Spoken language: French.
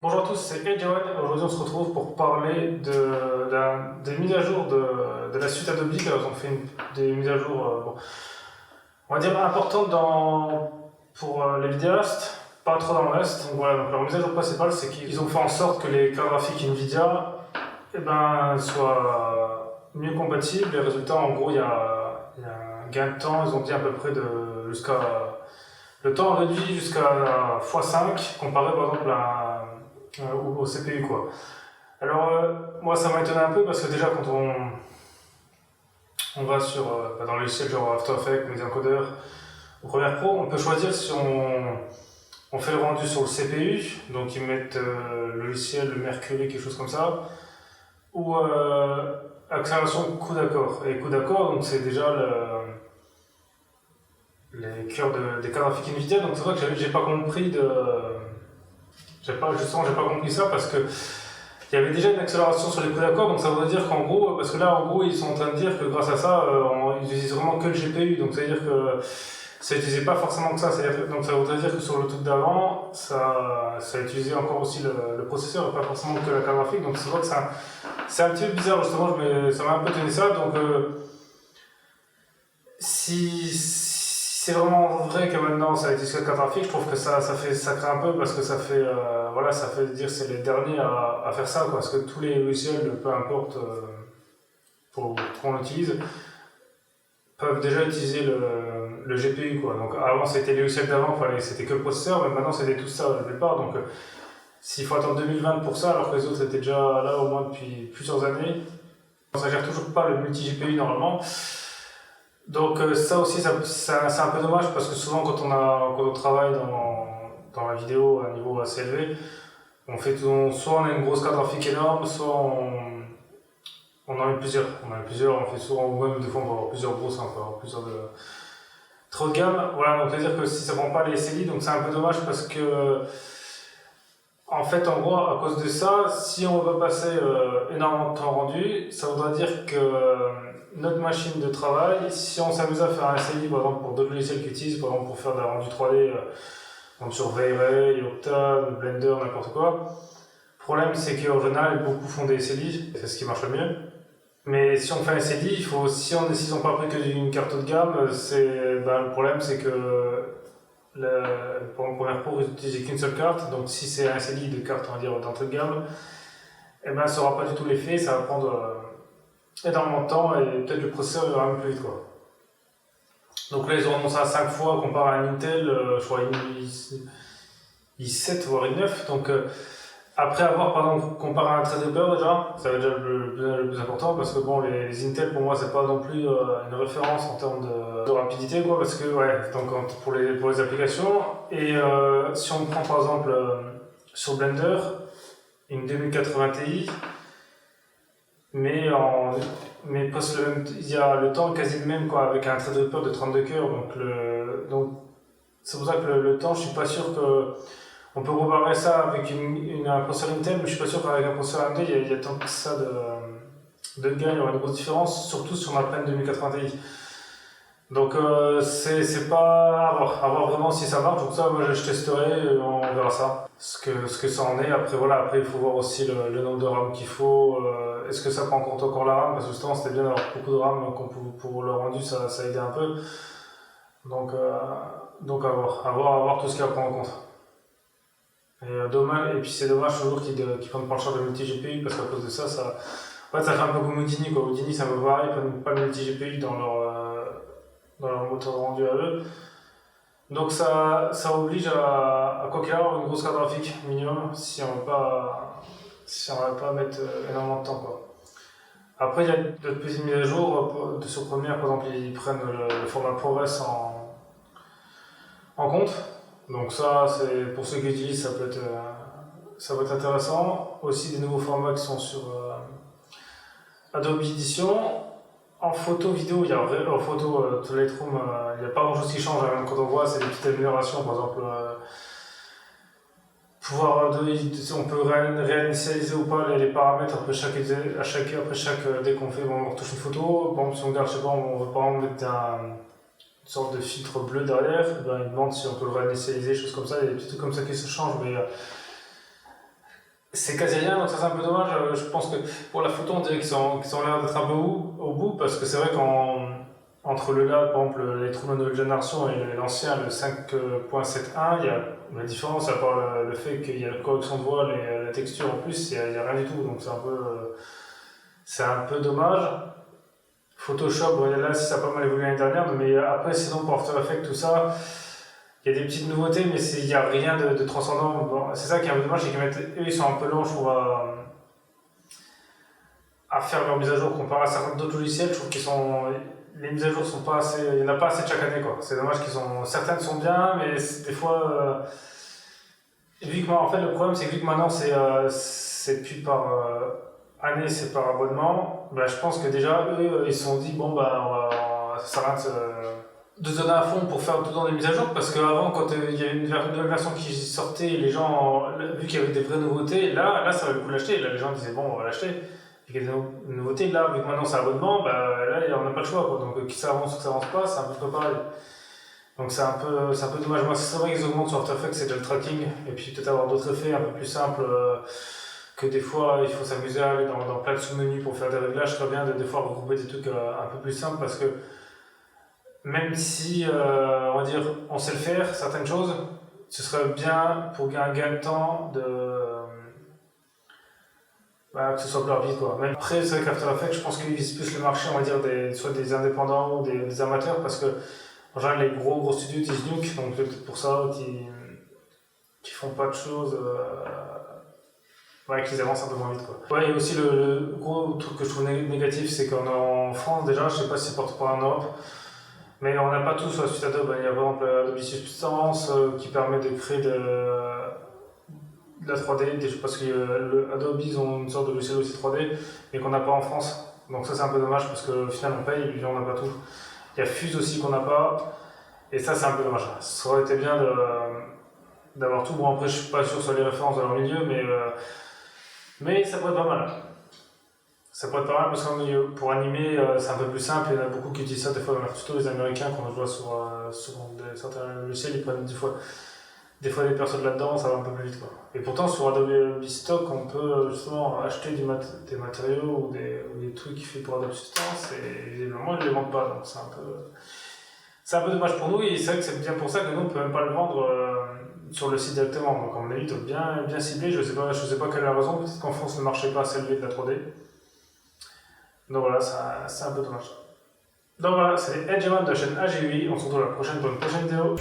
Bonjour à tous, c'est Edjawan. Aujourd'hui, on se retrouve pour parler des mises à jour de la suite Adobe. Ils ont fait des mises à jour, on va dire, importantes pour les vidéastes, pas trop dans le reste. Donc voilà, donc leur mise à jour principale, c'est qu'ils ont fait en sorte que les cartes graphiques Nvidia soient mieux compatibles. Les résultats, en gros, il y a un gain de temps. Ils ont dit à peu près le temps réduit jusqu'à x5, comparé par exemple au CPU quoi. Alors moi ça m'a étonné un peu parce que déjà quand on va dans les logiciels genre After Effects, Media Encoder ou Premiere Pro, on peut choisir si on fait le rendu sur le CPU, donc ils mettent le logiciel, le Mercury, quelque chose comme ça, ou accélération coup d'accord. Et coup d'accord, donc c'est déjà les cœurs des cartes graphiques Nvidia, donc c'est vrai que j'ai pas compris justement, j'ai pas compris ça parce que il y avait déjà une accélération sur les coups d'accord, donc ça voudrait dire qu'en gros, parce que là en gros ils sont en train de dire que grâce à ça, ils utilisent vraiment que le GPU, donc ça veut dire que ça n'utilisait pas forcément que ça, donc ça voudrait dire que sur le truc d'avant, ça utilisait encore aussi le processeur et pas forcément que la carte graphique, donc c'est vrai que c'est un petit peu bizarre justement, ça m'a un peu tenu ça, donc si c'est vraiment vrai que maintenant ça utilise que la carte graphique, je trouve que ça crée un peu parce que ça fait dire que c'est les derniers à faire ça, quoi, parce que tous les logiciels, peu importe pour qu'on l'utilise, peuvent déjà utiliser le GPU, quoi. Donc avant c'était les logiciels d'avant, c'était que le processeur, mais maintenant c'était tout ça au départ, donc s'il faut attendre 2020 pour ça alors que les autres étaient déjà là au moins depuis plusieurs années, ça gère toujours pas le multi-GPU normalement. Donc ça aussi, c'est un peu dommage parce que souvent quand on travaille dans la vidéo à un niveau assez élevé, soit on a une grosse carte graphique énorme, soit on en met plusieurs. On fait souvent, ou même des fois on va avoir plusieurs grosses, on peut avoir plusieurs de trop de gamme. Voilà, donc c'est-à-dire que si ça prend pas les SLI, donc c'est un peu dommage parce que en fait, en gros, à cause de ça, si on va passer énormément de temps rendu, ça voudrait dire que notre machine de travail, si on s'amuse à faire un SLI, par exemple, pour d'autres logiciels qu'ils utilisent, par exemple, pour faire des rendus 3D, comme sur V-Ray, Octane, Blender, n'importe quoi, le problème, c'est qu'en général, beaucoup font des SLI, c'est ce qui marche le mieux. Mais si on fait un SLI, s'ils n'ont pas pris que d'une carte haut de gamme, le problème, c'est que pour un Premiere Pro, vous n'utilisez qu'une seule carte, donc si c'est un SLI de carte, on va dire, d'entrée de gamme, ça n'aura pas du tout l'effet, ça va prendre énormément de temps et peut-être le processeur ira même plus vite, quoi. Donc là, ils ont annoncé à 5 fois comparé à un Intel, je crois i7 voire i9, donc après avoir par exemple comparé à un Threadripper déjà, ça va être déjà le plus important parce que bon, les Intel pour moi c'est pas non plus une référence en termes de rapidité, quoi, parce que ouais, donc pour les applications, et si on prend par exemple sur Blender une 2080 Ti, mais il y a le temps quasi le même, quoi, avec un Threadripper de 32 cœurs, donc c'est pour ça que le temps, je suis pas sûr que on peut comparer ça avec un processeur Intel, mais je suis pas sûr qu'avec un processeur AMD, il y a tant que ça de gain, il y aura une grosse différence, surtout si on a pas une 2080 Ti. Donc c'est pas à voir vraiment si ça marche, donc ça moi je testerai, on verra ça, ce que ça en est. Après voilà, après il faut voir aussi le nombre de RAM qu'il faut, est-ce que ça prend en compte encore la RAM, parce que justement c'était bien d'avoir beaucoup de RAM pour le rendu, ça aidait un peu. Donc à voir tout ce qu'il y a à prendre en compte. Et puis c'est dommage toujours qu'ils prennent pas le choix de multi-GPU parce qu'à cause de ça, en fait, ça fait un peu comme Houdini, quoi. Houdini, c'est un peu pareil, ils prennent pas le multi-GPU dans leur moteur de rendu à eux. Donc ça oblige à quoi qu'il y ait une grosse carte graphique minimum si on va pas mettre énormément de temps, quoi. Après, il y a d'autres petites mises à jour sur Premiere, par exemple, ils prennent le format ProRes en compte. Donc ça, c'est pour ceux qui utilisent, ça peut être intéressant. Aussi des nouveaux formats qui sont sur Adobe Edition. En photo, vidéo, en photo, Lightroom, il n'y a pas grand chose qui change, hein. Quand on voit, c'est des petites améliorations, par exemple, on peut réinitialiser ou pas les paramètres après chaque dès qu'on fait, on retouche une photo. Par exemple, si on regarde, je sais pas, on veut par exemple mettre une sorte de filtre bleu derrière, il demande si on peut le réinitialiser, choses comme ça, il y a des petits trucs comme ça qui se changent, mais c'est quasi rien, donc ça c'est un peu dommage. Je pense que pour la photo, on dirait qu'ils ont l'air d'être un peu au bout, parce que c'est vrai qu'entre le là, par exemple, les trous de nouvelle génération et l'ancien, le 5.7.1, il y a la différence, à part le fait qu'il y a la correction de voile et la texture en plus, il y a rien du tout, donc c'est un peu dommage. Photoshop, bon, là, si ça a pas mal évolué l'année dernière, mais après, sinon, pour After Effects, tout ça, il y a des petites nouveautés, mais il n'y a rien de transcendant. Bon, c'est ça qui est un peu dommage, c'est eux, ils sont un peu lents, je trouve, à faire leurs mises à jour comparé à certains d'autres logiciels. Je trouve les mises à jour sont pas assez, il n'y en a pas assez chaque année, quoi. C'est dommage certaines sont bien, mais des fois, vu que, en fait, le problème, c'est que vu que maintenant, c'est plus par année, c'est par abonnement, bah, je pense que déjà, eux, ils se sont dit, bon, bah, ça sert à rien de se donner à fond pour faire tout le temps des mises à jour, parce qu'avant, quand il y avait une nouvelle version qui sortait, les gens, vu qu'il y avait des vraies nouveautés, là ça valait le coup de l'acheter. Là, les gens disaient, bon, on va l'acheter. Et qu'il y a des nouveautés, là, vu que maintenant c'est abonnement, bah, là, on n'a pas le choix, quoi. Donc, qui s'avance ou qui s'avance pas, c'est un peu pareil. Donc, c'est un peu dommage. Moi, c'est vrai qu'ils augmentent sur After Effects, c'est déjà le tracking, et puis peut-être avoir d'autres effets un peu plus simples, que des fois, il faut s'amuser à aller dans plein de sous-menus pour faire des réglages. C'est bien des fois regrouper des trucs un peu plus simples, parce que même si, on va dire, on sait le faire, certaines choses, ce serait bien pour un gain de temps que ce soit plus rapide, quoi. Même après, c'est vrai qu'After Effects, je pense qu'ils visent plus le marché, on va dire, soit des indépendants ou des amateurs, parce que en général, les gros studios utilisent Nuke, donc c'est peut-être pour ça qui font pas de choses, qu'ils avancent un peu moins vite, quoi. Ouais, et aussi le gros truc que je trouve négatif, c'est qu'en France, déjà, je sais pas si c'est porte pas en Europe, mais on n'a pas tout sur la suite Adobe. Il y a par exemple Adobe Substance qui permet de créer de la 3D, parce que Adobe, ils ont une sorte de logiciel aussi 3D, mais qu'on n'a pas en France. Donc ça c'est un peu dommage, parce qu'au final on paye et puis on n'a pas tout. Il y a Fuse aussi qu'on n'a pas, et ça c'est un peu dommage. Ça aurait été bien d'avoir tout. Bon, après je suis pas sûr sur les références dans leur milieu, mais ça pourrait être pas mal. Ça pourrait être pas mal, parce que pour animer, c'est un peu plus simple. Il y en a beaucoup qui utilisent ça des fois dans leurs tutos. Les Américains, quand on voit sur certains logiciels, ils prennent des fois des personnes là-dedans, ça va un peu plus vite, quoi. Et pourtant, sur Adobe Stock, on peut justement acheter des matériaux ou des trucs qui fait pour Adobe Substance, et évidemment, ils ne les vendent pas. Donc c'est un peu dommage pour nous, et c'est vrai que c'est bien pour ça que nous, on ne peut même pas le vendre sur le site directement. Donc, à mon avis, il doit bien ciblé. Je sais pas quelle est la raison. Peut-être qu'en France, le marché n'est pas assez élevé de la 3D. Donc voilà, c'est un peu dommage. Donc voilà, c'est les Edge de la chaîne AGUI. On se retrouve la prochaine pour une prochaine vidéo.